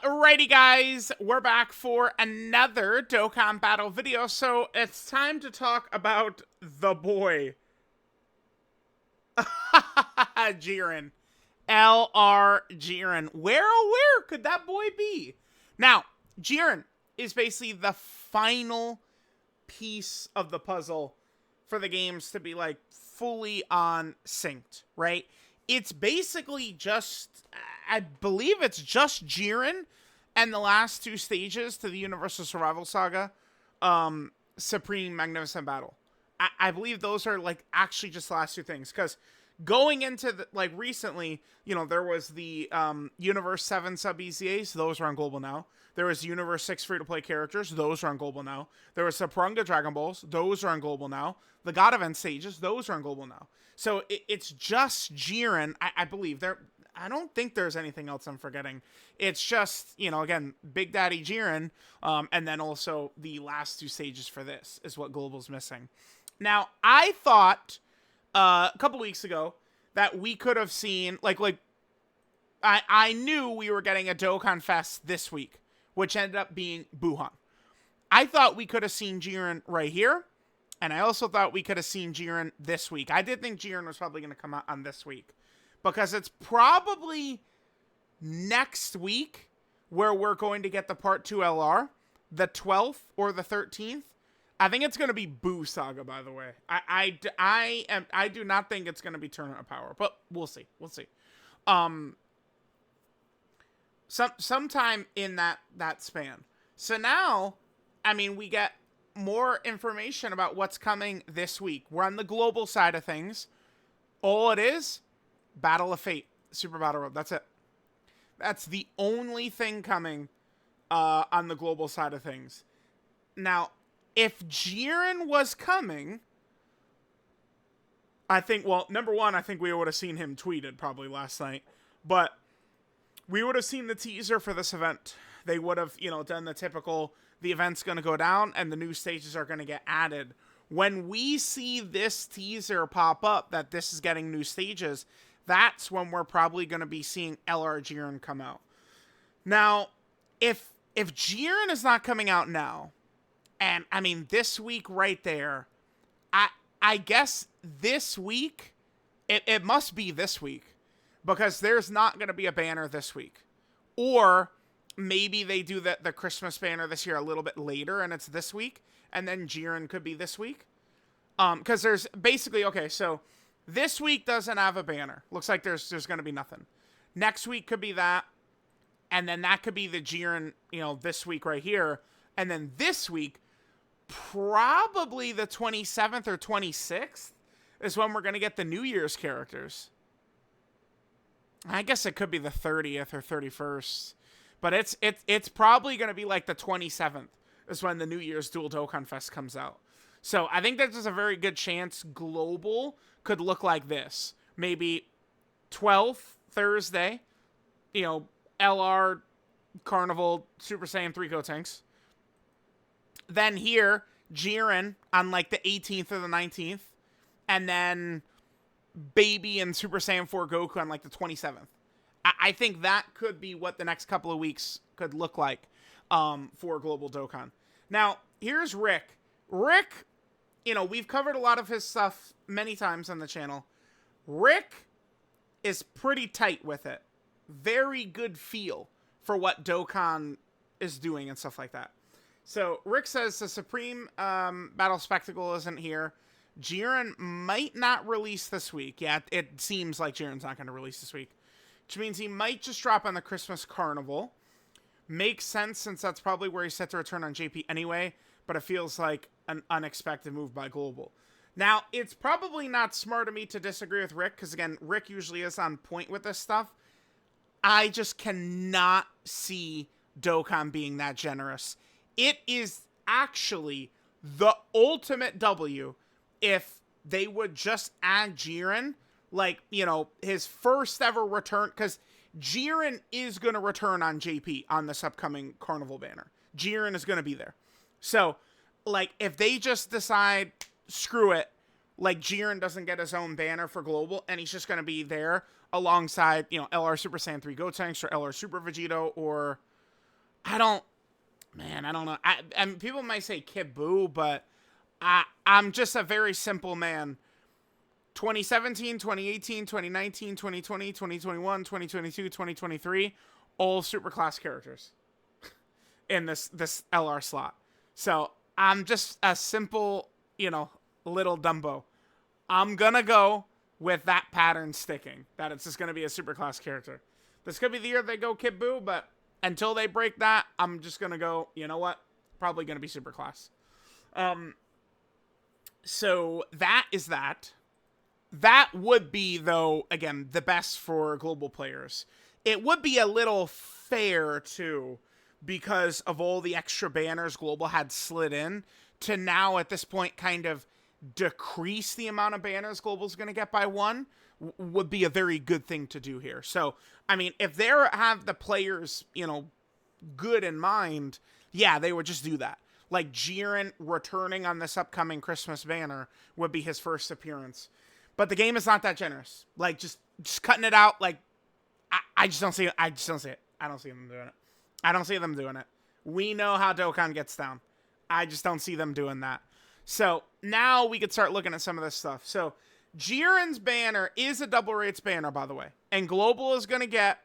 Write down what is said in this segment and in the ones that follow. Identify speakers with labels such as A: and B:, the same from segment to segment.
A: Alrighty guys, we're back for another Dokkan battle video, so it's time to talk about the boy. Jiren. LR Jiren. Where could that boy be? Now, Jiren is basically the final piece of the puzzle for the games to be like fully on synced, right? It's basically just, I believe it's just Jiren and the last two stages to the Universal Survival Saga, Supreme Magnificent Battle. I believe those are like actually just the last two things, because going into the, like recently, you know, there was the Universe 7 sub EZAs, those are on global now. There was Universe 6 free-to-play characters, those are on global now. There was Saprunga Dragon Balls, those are on global now. The God Event stages, those are on global now. So it's just Jiren, I believe. I don't think there's anything else I'm forgetting. It's just, you know, again, Big Daddy Jiren, and then also the last two stages for this is what global's missing. Now, I thought a couple weeks ago that we could have seen, I knew we were getting a Dokkan Fest this week, which ended up being Buhan. I thought we could have seen Jiren right here, and I also thought we could have seen Jiren this week. I did think Jiren was probably going to come out on this week, because it's probably next week where we're going to get the Part 2 LR, the 12th or the 13th. I think it's going to be Boo Saga, by the way. I do not think it's going to be Tournament of Power, but we'll see. We'll see. Sometime in that span. So now, I mean, we get more information about what's coming this week. We're on the global side of things. All it is, Battle of Fate, Super Battle Road. That's it. That's the only thing coming on the global side of things. Now, if Jiren was coming, I think, well, number one, I think we would have seen him tweeted probably last night. But we would have seen the teaser for this event. They would have, you know, done the typical, the event's going to go down and the new stages are going to get added. When we see this teaser pop up that this is getting new stages, that's when we're probably going to be seeing LR Jiren come out. Now, if Jiren is not coming out now, and I mean this week right there, I guess this week, it must be this week, because there's not going to be a banner this week. Or maybe they do the Christmas banner this year a little bit later and it's this week, and then Jiren could be this week. Because there's basically, okay, so this week doesn't have a banner. Looks like there's going to be nothing. Next week could be that, and then that could be the Jiren, you know, this week right here. And then this week, probably the 27th or 26th is when we're going to get the New Year's characters. I guess it could be the 30th or 31st. But it's probably going to be like the 27th is when the New Year's Dual Dokkan Fest comes out. So I think there's a very good chance global could look like this. Maybe 12th, Thursday, you know, LR, Carnival, Super Saiyan 3 Gotenks. Then here, Jiren on like the 18th or the 19th. And then Baby and Super Saiyan 4 Goku on like the 27th. I think that could be what the next couple of weeks could look like for Global Dokkan. Now, here's Rick. Rick, you know, we've covered a lot of his stuff many times on the channel. Rick is pretty tight with it. Very good feel for what Dokkan is doing and stuff like that. So, Rick says the Supreme Battle Spectacle isn't here. Jiren might not release this week. Yeah, it seems like Jiren's not going to release this week. Which means he might just drop on the Christmas Carnival. Makes sense since that's probably where he's set to return on JP anyway. But it feels like an unexpected move by Global. Now, it's probably not smart of me to disagree with Rick. Because again, Rick usually is on point with this stuff. I just cannot see Dokkan being that generous. It is actually the ultimate W if they would just add Jiren, like, you know, his first ever return, because Jiren is going to return on JP on this upcoming Carnival banner. Jiren is going to be there. So, like, if they just decide, screw it, like, Jiren doesn't get his own banner for Global, and he's just going to be there alongside, you know, LR Super Saiyan 3 Gotenks, or LR Super Vegito, or I don't, man, I don't know. And people might say Kid Buu, but I'm just a very simple man. 2017, 2018, 2019, 2020, 2021, 2022, 2023, all superclass characters in this LR slot. So I'm just a simple, little Dumbo. I'm gonna go with that pattern sticking, that it's just gonna be a superclass character. This could be the year they go Kid Buu, but until they break that, I'm just gonna go, you know what? Probably gonna be superclass. So that is that. That would be, though, again, the best for global players. It would be a little fair, too, because of all the extra banners global had slid in, to now, at this point, kind of decrease the amount of banners global's going to get by one, would be a very good thing to do here. So, I mean, if they have the players, good in mind, yeah, they would just do that. Like, JIREN returning on this upcoming Christmas banner would be his first appearance. But the game is not that generous. Like, just cutting it out, like, I just don't see it. I just don't see it. I don't see them doing it. I don't see them doing it. We know how Dokkan gets down. I just don't see them doing that. So, now we could start looking at some of this stuff. So, JIREN's banner is a double rates banner, by the way. And Global is going to get,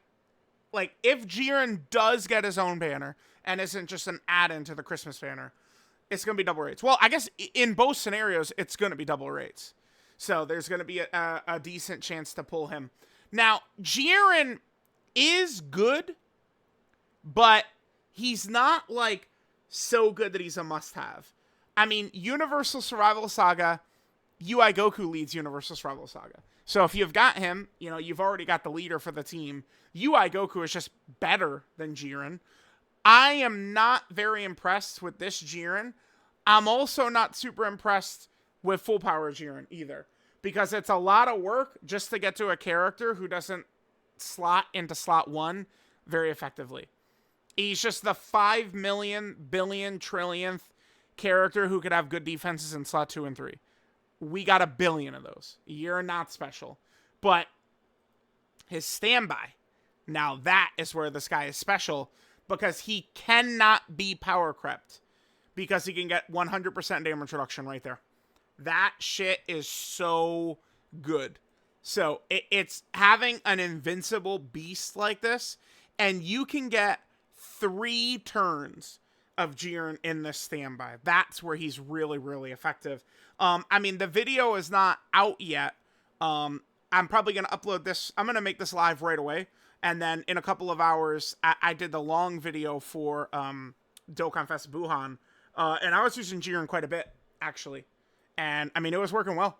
A: like, if JIREN does get his own banner, and isn't just an add-in to the Christmas banner, it's going to be double rates. Well, I guess in both scenarios, it's going to be double rates. So there's going to be a decent chance to pull him. Now, JIREN is good, but he's not, like, so good that he's a must-have. I mean, Universal Survival Saga, UI Goku leads Universal Survival Saga. So if you've got him, you've already got the leader for the team. UI Goku is just better than JIREN. I am not very impressed with this JIREN. I'm also not super impressed with full power JIREN either, because it's a lot of work just to get to a character who doesn't slot into slot 1 very effectively. He's just the 5 million, billion, trillionth character who could have good defenses in slot 2 and 3. We got a billion of those. You're not special. But his standby, now that is where this guy is special, because he cannot be power crept, because he can get 100% damage reduction right there. That shit is so good. So it's having an invincible beast like this, and you can get 3 turns of JIREN in this standby. That's where he's really, really effective. I mean, the video is not out yet. I'm probably going to upload this. I'm going to make this live right away. And then in a couple of hours, I did the long video for Dokkan Fest Buhan. And I was using JIREN quite a bit, actually. And, I mean, it was working well.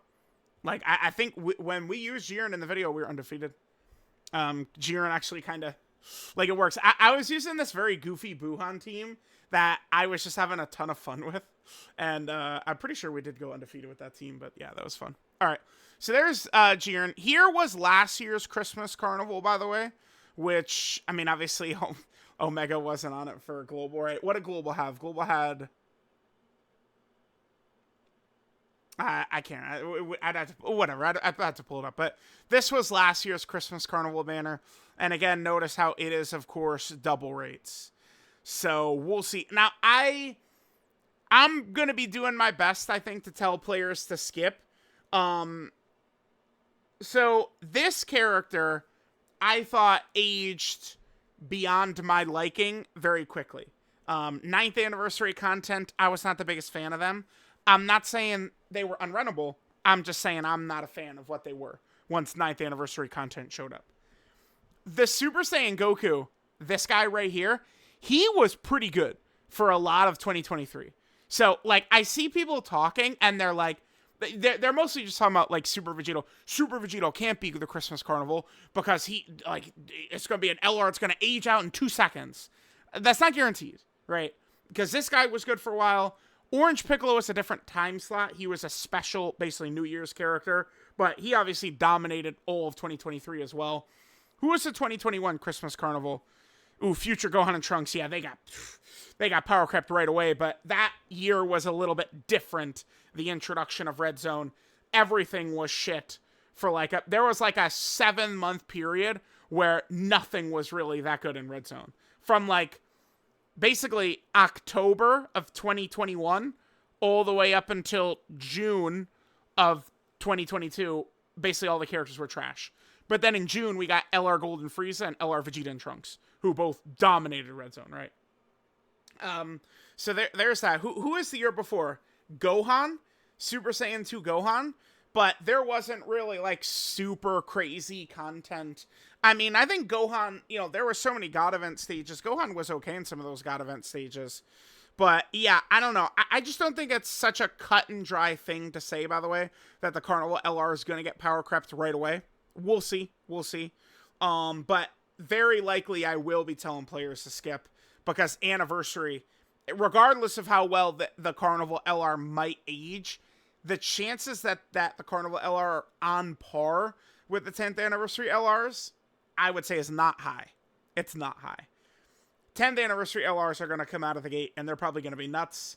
A: Like, I think when we used JIREN in the video, we were undefeated. JIREN actually kind of, like, it works. I was using this very goofy Buhan team that I was just having a ton of fun with. And I'm pretty sure we did go undefeated with that team. But, yeah, that was fun. All right. So there's JIREN. Here was last year's Christmas Carnival, by the way. Which, I mean, obviously, Omega wasn't on it for Global, right? What did Global have? Global had... I can't. I'd have to... Whatever. I'd have to pull it up. But this was last year's Christmas Carnival banner. And again, notice how it is, of course, double rates. So, we'll see. Now, I'm going to be doing my best, I think, to tell players to skip. So, this character, I thought, aged beyond my liking very quickly. 9th anniversary content, I was not the biggest fan of them. I'm not saying they were unrunnable. I'm just saying I'm not a fan of what they were once 9th anniversary content showed up. The Super Saiyan Goku, this guy right here, he was pretty good for a lot of 2023. So, like, I see people talking, and they're like, they're mostly just talking about, like, Super Vegito. Super Vegito can't be the Christmas Carnival because it's going to be an LR. It's going to age out in 2 seconds. That's not guaranteed, right? Because this guy was good for a while. Orange Piccolo was a different time slot. He was a special, basically, New Year's character. But he obviously dominated all of 2023 as well. Who was the 2021 Christmas Carnival? Ooh, Future Gohan and Trunks. Yeah, they got power crept right away. But that year was a little bit different. The introduction of Red Zone. Everything was shit for there was like a 7-month period where nothing was really that good in Red Zone. From basically October of 2021 all the way up until June of 2022, basically all the characters were trash. But then in June, we got LR Golden Frieza and LR Vegeta and Trunks, who both dominated Red Zone, right? So there's that. Who is the year before? Gohan? Super Saiyan 2 Gohan? But there wasn't really, like, super crazy content. I mean, I think Gohan, you know, there were so many God event stages. Gohan was okay in some of those God event stages. But, yeah, I don't know. I just don't think it's such a cut and dry thing to say, by the way, that the Carnival LR is going to get power crept right away. We'll see. We'll see. But very likely I will be telling players to skip, because Anniversary, regardless of how well the Carnival LR might age, the chances that the Carnival LR are on par with the 10th Anniversary LRs, I would say is not high. It's not high. 10th Anniversary LRs are going to come out of the gate, and they're probably going to be nuts.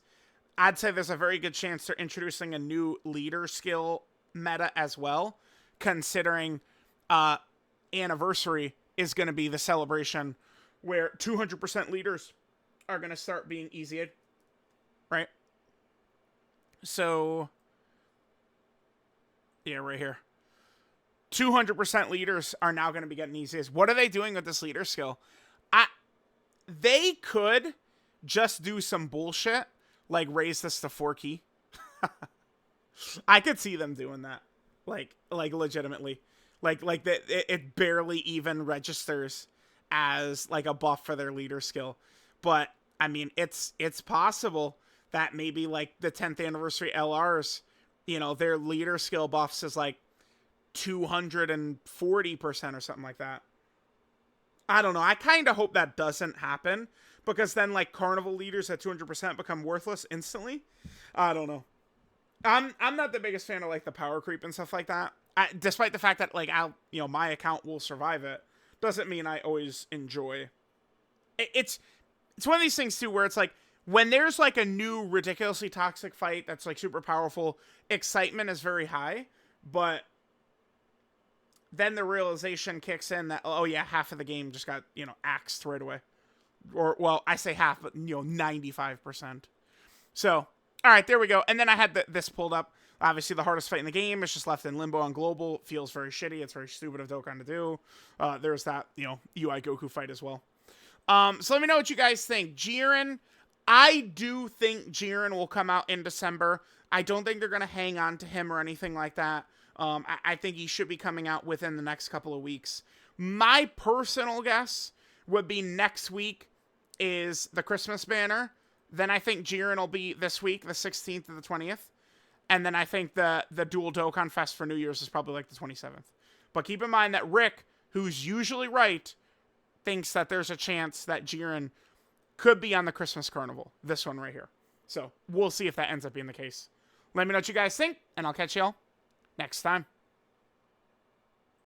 A: I'd say there's a very good chance they're introducing a new leader skill meta as well, considering Anniversary is going to be the celebration where 200% leaders are going to start being easied, right? So, yeah, right here. 200% leaders are now going to be getting easiest. What are they doing with this leader skill? They could just do some bullshit, like raise this to 4 key. I could see them doing that, like legitimately, like that. It barely even registers as like a buff for their leader skill. But I mean, it's possible that maybe like the 10th Anniversary LRs, you know, their leader skill buffs is like 240% or something like that. I don't know. I kind of hope that doesn't happen, because then like Carnival leaders at 200% become worthless instantly. I don't know. I'm not the biggest fan of like the power creep and stuff like that. Despite the fact that like my account will survive it, doesn't mean I always enjoy. It's one of these things too where it's like, when there's like a new ridiculously toxic fight that's like super powerful, excitement is very high, but then the realization kicks in that, oh yeah, half of the game just got, axed right away. Or, well, I say half, but 95%. So, all right, there we go. And then I had this pulled up. Obviously, the hardest fight in the game is just left in limbo on global. Feels very shitty. It's very stupid of Dokkan to do. There's that, UI Goku fight as well. So let me know what you guys think. JIREN, I do think JIREN will come out in December. I don't think they're going to hang on to him or anything like that. I think he should be coming out within the next couple of weeks. My personal guess would be next week is the Christmas banner. Then I think JIREN will be this week, the 16th to the 20th. And then I think the Dual Dokkan Fest for New Year's is probably like the 27th. But keep in mind that Rick, who's usually right, thinks that there's a chance that JIREN could be on the Christmas Carnival. This one right here. So we'll see if that ends up being the case. Let me know what you guys think, and I'll catch y'all next time.